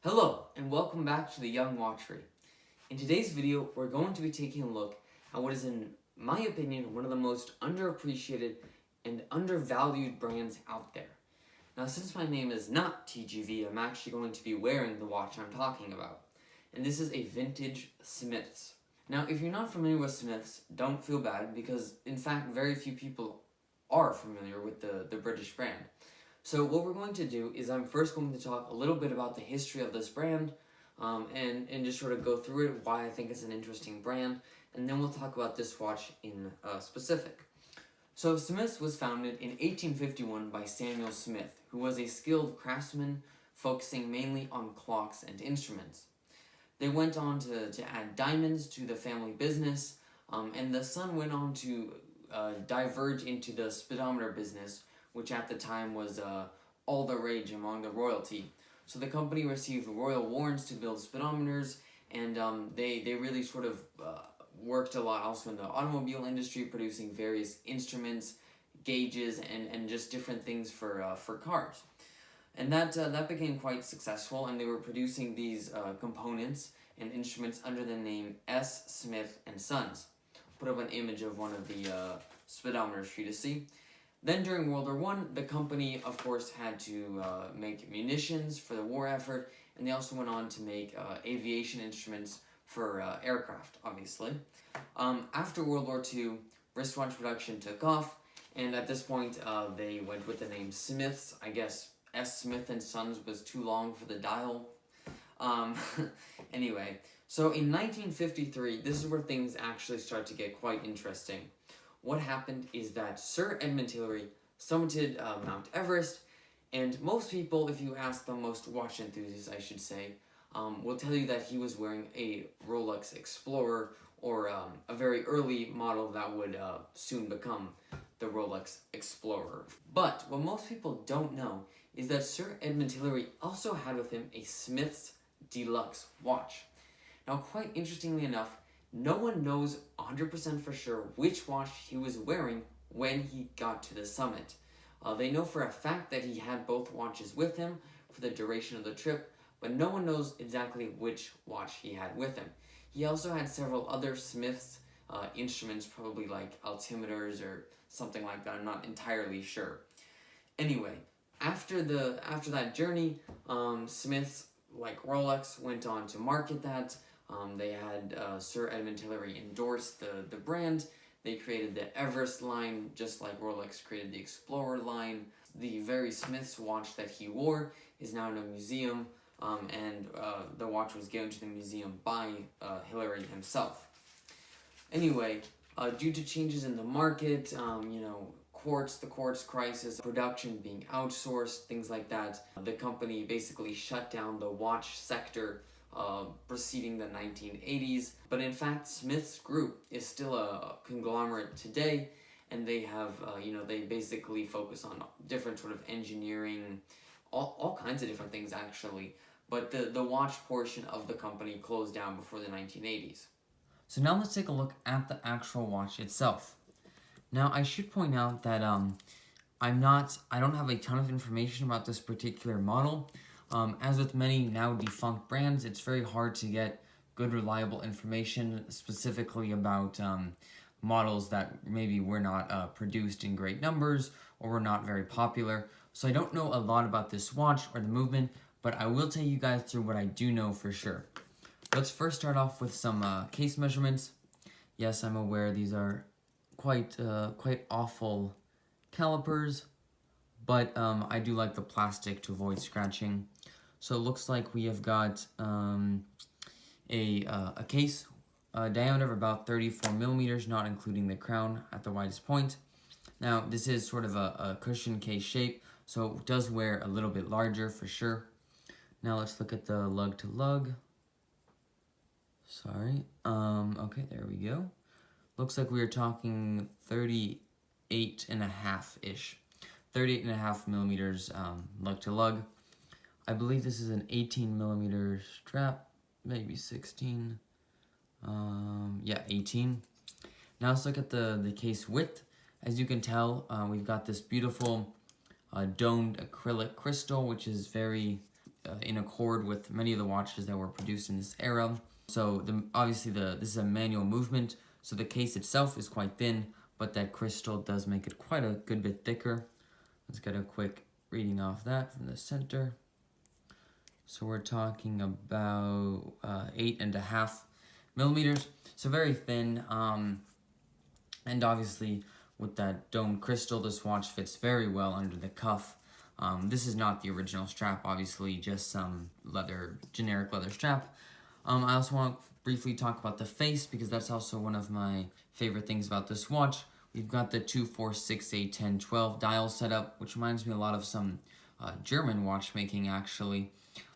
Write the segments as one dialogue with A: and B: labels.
A: Hello, and welcome back to the Young Watchery. In today's video, we're going to be taking a look at what is, in my opinion, one of the most underappreciated and undervalued brands out there. Now, since my name is not TGV, I'm actually going to be wearing the watch I'm talking about. And this is a vintage Smiths. Now, if you're not familiar with Smiths, don't feel bad, because in fact, very few people are familiar with the British brand. So what we're going to do is I'm first going to talk a little bit about the history of this brand and just sort of go through it, why I think it's an interesting brand, and then we'll talk about this watch in specific. So Smiths was founded in 1851 by Samuel Smith, who was a skilled craftsman focusing mainly on clocks and instruments. They went on to add diamonds to the family business, and the son went on to diverge into the speedometer business, which at the time was all the rage among the royalty. So the company received royal warrants to build speedometers, and they really sort of worked a lot also in the automobile industry, producing various instruments, gauges, and just different things for cars. And that became quite successful, and they were producing these components and instruments under the name S. Smith and Sons. Put up an image of one of the speedometers for you to see. Then during World War I, the company, of course, had to make munitions for the war effort, and they also went on to make aviation instruments for aircraft, obviously. After World War II, wristwatch production took off, and at this point, they went with the name Smiths. I guess S. Smith and Sons was too long for the dial. Anyway, so in 1953, this is where things actually start to get quite interesting. What happened is that Sir Edmund Hillary summited Mount Everest, and most people, if you ask them, most watch enthusiasts, I should say, will tell you that he was wearing a Rolex Explorer, or a very early model that would soon become the Rolex Explorer. But what most people don't know is that Sir Edmund Hillary also had with him a Smiths Deluxe watch. Now, quite interestingly enough, no one knows 100% for sure which watch he was wearing when he got to the summit. They know for a fact that he had both watches with him for the duration of the trip, but no one knows exactly which watch he had with him. He also had several other Smiths instruments, probably like altimeters or something like that. I'm not entirely sure. Anyway, after that journey, Smiths, like Rolex, went on to market that. They had Sir Edmund Hillary endorse the brand. They created the Everest line, just like Rolex created the Explorer line. The very Smiths watch that he wore is now in a museum, and the watch was given to the museum by Hillary himself. Anyway, due to changes in the market, the quartz crisis, production being outsourced, things like that, the company basically shut down the watch sector preceding the 1980s. But in fact, Smiths Group is still a conglomerate today, and they have, they basically focus on different sort of engineering, all kinds of different things actually. But the watch portion of the company closed down before the 1980s. So now let's take a look at the actual watch itself. Now, I should point out that I don't have a ton of information about this particular model. As with many now defunct brands, it's very hard to get good, reliable information specifically about models that maybe were not produced in great numbers or were not very popular. So I don't know a lot about this watch or the movement, but I will take you guys through what I do know for sure. Let's first start off with some case measurements. Yes, I'm aware these are quite awful calipers, but I do like the plastic to avoid scratching. So it looks like we have got a case diameter of about 34 millimeters, not including the crown at the widest point. Now, this is sort of a cushion case shape, so it does wear a little bit larger for sure. Now let's look at the lug to lug. Sorry. Okay, there we go. Looks like we are talking 38.5-ish. 38.5 millimeters lug to lug. I believe this is an 18 millimeter strap, maybe 16. Yeah, 18. Now let's look at the case width. As you can tell, we've got this beautiful domed acrylic crystal, which is very in accord with many of the watches that were produced in this era. So obviously this is a manual movement, so the case itself is quite thin, but that crystal does make it quite a good bit thicker. Let's get a quick reading off that from the center. So we're talking about 8.5 millimeters, so very thin, and obviously with that domed crystal, this watch fits very well under the cuff. This is not the original strap, obviously, just some generic leather strap. I also want to briefly talk about the face, because that's also one of my favorite things about this watch. We've got the 2, 4, 6, 8, 10, 12 dial setup, which reminds me a lot of some German watchmaking, actually.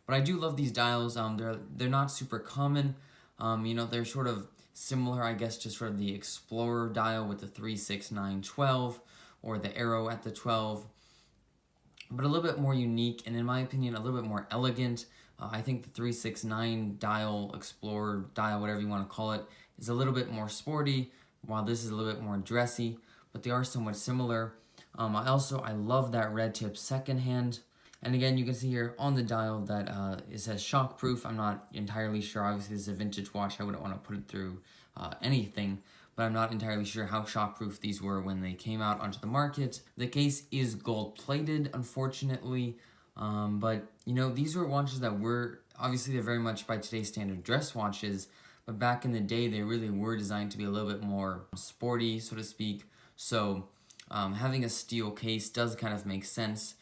A: But I do love these dials. They're not super common. They're sort of similar, I guess, to sort of the Explorer dial with the 3, 6, 9, 12, or the Arrow at the 12, but a little bit more unique, and in my opinion, a little bit more elegant. I think the 369 dial, Explorer dial, whatever you want to call it, is a little bit more sporty, while this is a little bit more dressy, but they are somewhat similar. I love that red tip second hand. And again, you can see here on the dial that it says shockproof. I'm not entirely sure. Obviously, this is a vintage watch. I wouldn't want to put it through anything, but I'm not entirely sure how shockproof these were when they came out onto the market. The case is gold-plated, unfortunately, but, these were watches that were, obviously, they're very much by today's standard dress watches, but back in the day, they really were designed to be a little bit more sporty, so to speak. So having a steel case does kind of make sense.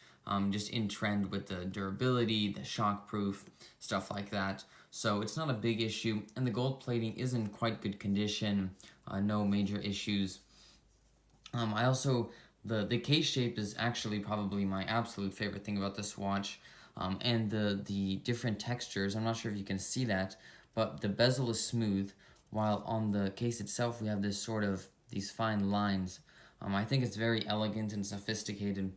A: Just in trend with the durability, the shockproof, stuff like that. So it's not a big issue, and the gold plating is in quite good condition, no major issues. The case shape is actually probably my absolute favorite thing about this watch, and the different textures. I'm not sure if you can see that, but the bezel is smooth, while on the case itself we have these fine lines. I think it's very elegant and sophisticated.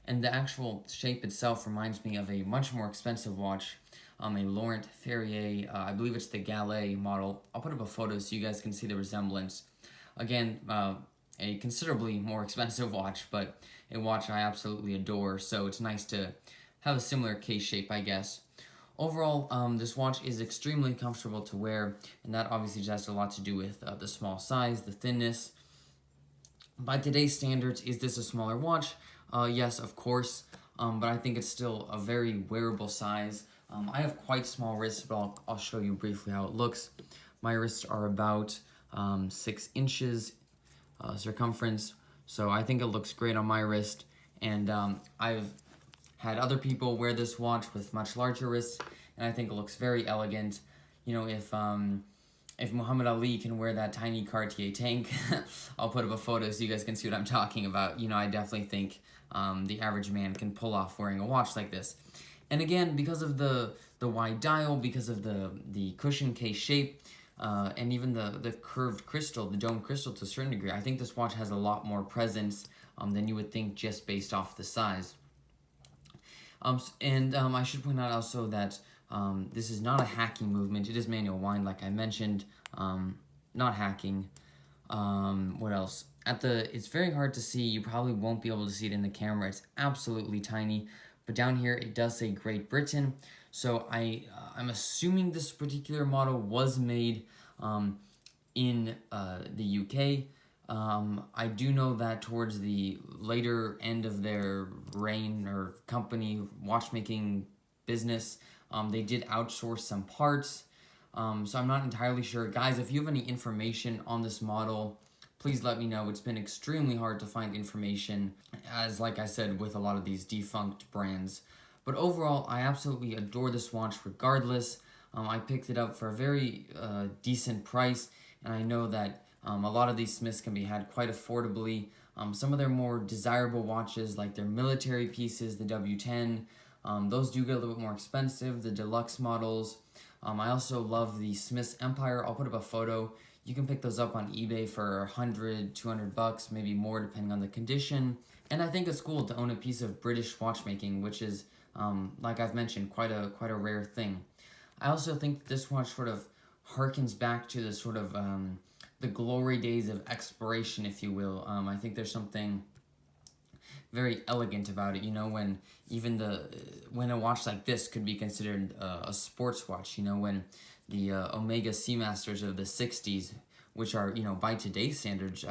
A: And the actual shape itself reminds me of a much more expensive watch, a Laurent Ferrier, I believe it's the Gallet model. I'll put up a photo so you guys can see the resemblance. Again, a considerably more expensive watch, but a watch I absolutely adore, so it's nice to have a similar case shape, I guess. Overall, this watch is extremely comfortable to wear, and that obviously just has a lot to do with the small size, the thinness. By today's standards, is this a smaller watch? Yes, of course, but I think it's still a very wearable size. I have quite small wrists, but I'll show you briefly how it looks. My wrists are about 6 inches circumference, so I think it looks great on my wrist, and I've had other people wear this watch with much larger wrists, and I think it looks very elegant. If Muhammad Ali can wear that tiny Cartier tank, I'll put up a photo so you guys can see what I'm talking about. I definitely think the average man can pull off wearing a watch like this. And again, because of the wide dial, because of the cushion case shape, and even the curved crystal, the domed crystal to a certain degree, I think this watch has a lot more presence than you would think just based off the size. I should point out also that this is not a hacking movement. It is manual wind, like I mentioned. Not hacking. What else? It's very hard to see. You probably won't be able to see it in the camera. It's absolutely tiny. But down here, it does say Great Britain. So I'm assuming this particular model was made in the UK. I do know that towards the later end of their reign or company watchmaking business, they did outsource some parts, so I'm not entirely sure. Guys, if you have any information on this model, please let me know. It's been extremely hard to find information, as like I said, with a lot of these defunct brands. But overall, I absolutely adore this watch regardless. I picked it up for a very decent price, and I know that a lot of these Smiths can be had quite affordably. Some of their more desirable watches, like their military pieces, the W10, those do get a little bit more expensive, the deluxe models. I also love the Smiths Empire. I'll put up a photo. You can pick those up on eBay for $100, $200, maybe more depending on the condition. And I think it's cool to own a piece of British watchmaking, which is, like I've mentioned, quite a rare thing. I also think this watch sort of harkens back to the sort of the glory days of exploration, if you will. I think there's something very elegant about it, you know, when even when a watch like this could be considered a sports watch, you know, when the Omega Seamasters of the 60s, which are, you know, by today's standards,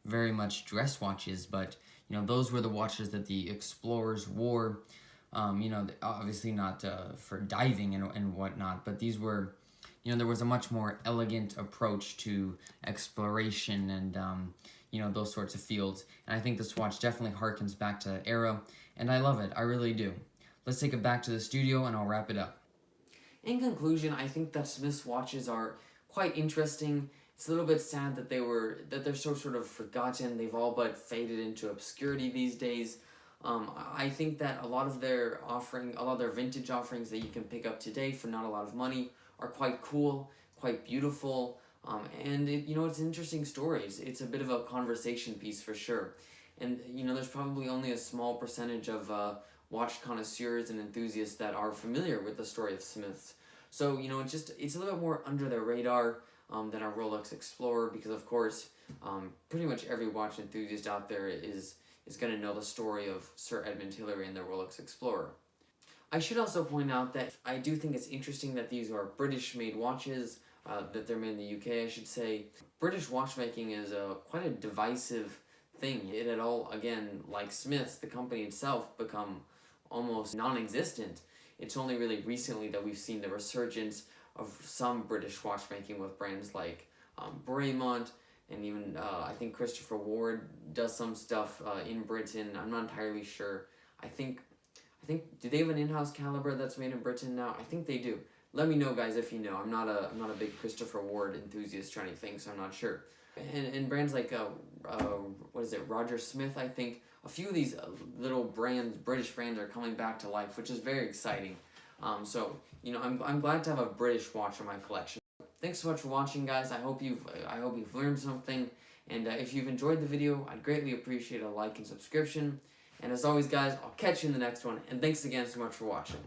A: very much dress watches, but, you know, those were the watches that the explorers wore, you know, obviously not for diving and whatnot, but these were, you know, there was a much more elegant approach to exploration and, you know, those sorts of fields. And I think this watch definitely harkens back to that era, and I love it. I really do. Let's take it back to the studio, and I'll wrap it up. In conclusion, I think that Smith's watches are quite interesting. It's a little bit sad that they're so sort of forgotten. They've all but faded into obscurity these days. I think that a lot of their vintage offerings that you can pick up today for not a lot of money are quite cool, quite beautiful, and you know, it's interesting stories. It's a bit of a conversation piece for sure. And you know, there's probably only a small percentage of watch connoisseurs and enthusiasts that are familiar with the story of Smiths. So you know, it's a little bit more under the radar than our Rolex Explorer, because of course, pretty much every watch enthusiast out there is going to know the story of Sir Edmund Hillary and the Rolex Explorer. I should also point out that I do think it's interesting that these are British-made watches, that they're made in the UK, I should say. British watchmaking is quite a divisive thing. It had all, again, like Smiths, the company itself, become almost non-existent. It's only really recently that we've seen the resurgence of some British watchmaking with brands like Braymont, and even I think Christopher Ward does some stuff in Britain. I'm not entirely sure. I think, do they have an in-house caliber that's made in Britain now? I think they do. Let me know, guys, if you know. I'm not a big Christopher Ward enthusiast or anything, so I'm not sure. And brands like what is it, Roger Smith, I think. A few of these little brands, British brands, are coming back to life, which is very exciting. So you know, I'm glad to have a British watch in my collection. Thanks so much for watching, guys. I hope you've learned something. And if you've enjoyed the video, I'd greatly appreciate a like and subscription. And as always, guys, I'll catch you in the next one. And thanks again so much for watching.